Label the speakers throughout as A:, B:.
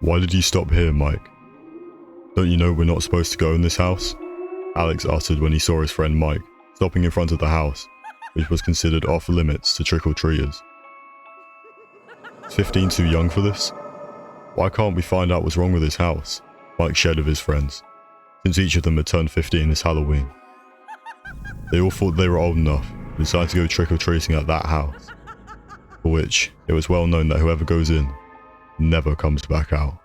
A: "Why did you stop here, Mike? Don't you know we're not supposed to go in this house?" Alex uttered when he saw his friend Mike stopping in front of the house, which was considered off limits to trick-or-treaters. "Is 15 too young for this? Why can't we find out what's wrong with this house?" Mike shared with his friends, since each of them had turned 15 this Halloween. They all thought they were old enough and decided to go trick-or-treating at that house, for which it was well known that whoever goes in never comes back out.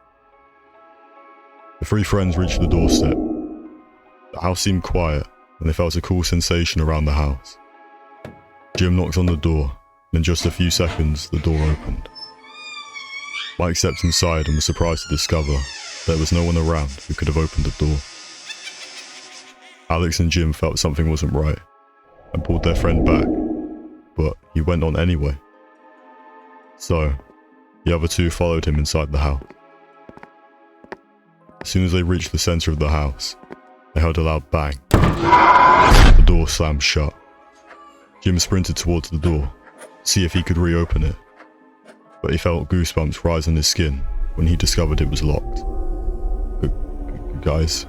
A: The three friends reached the doorstep. The house seemed quiet, and they felt a cool sensation around the house. Jim knocked on the door, and in just a few seconds, the door opened. Mike stepped inside and was surprised to discover there was no one around who could have opened the door. Alex and Jim felt something wasn't right, and pulled their friend back, but he went on anyway. So, the other two followed him inside the house. As soon as they reached the center of the house, they heard a loud bang. The door slammed shut. Jim sprinted towards the door to see if he could reopen it, but he felt goosebumps rise on his skin when he discovered it was locked. Guys,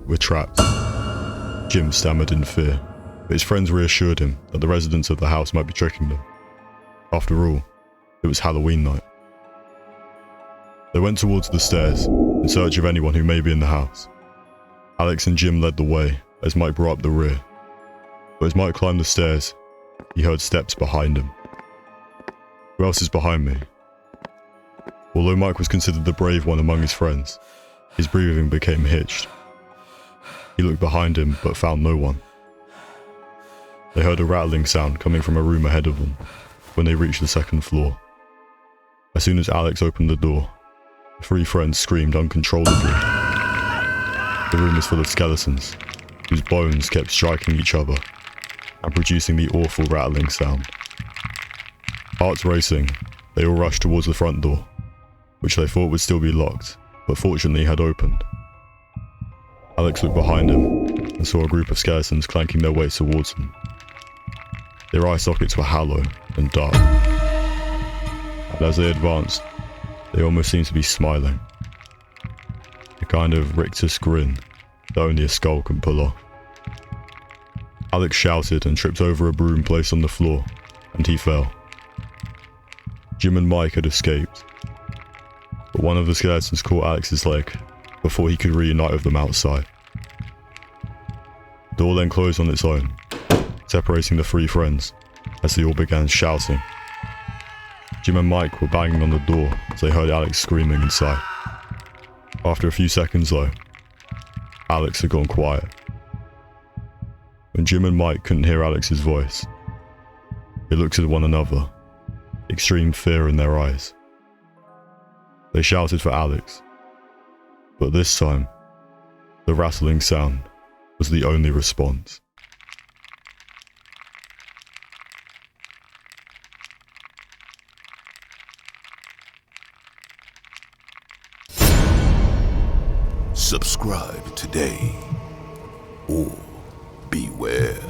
A: we're trapped," Jim stammered in fear, but his friends reassured him that the residents of the house might be tricking them. After all, it was Halloween night. They went towards the stairs in search of anyone who may be in the house. Alex and Jim led the way as Mike brought up the rear. But as Mike climbed the stairs, he heard steps behind him. "Who else is behind me?" Although Mike was considered the brave one among his friends, his breathing became hitched. He looked behind him but found no one. They heard a rattling sound coming from a room ahead of them when they reached the second floor. As soon as Alex opened the door, the three friends screamed uncontrollably. The room was full of skeletons, whose bones kept striking each other and producing the awful rattling sound. Hearts racing, they all rushed towards the front door, which they thought would still be locked, but fortunately had opened. Alex looked behind him and saw a group of skeletons clanking their way towards him. Their eye sockets were hollow and dark, and as they advanced, they almost seemed to be smiling. A kind of rictus grin that only a skull can pull off. Alex shouted and tripped over a broom placed on the floor, and he fell. Jim and Mike had escaped, but one of the skeletons caught Alex's leg before he could reunite with them outside. The door then closed on its own, separating the three friends as they all began shouting. Jim and Mike were banging on the door as they heard Alex screaming inside. After a few seconds though, Alex had gone quiet. When Jim and Mike couldn't hear Alex's voice, they looked at one another, extreme fear in their eyes. They shouted for Alex, but this time, the rattling sound was the only response.
B: Subscribe today, or beware.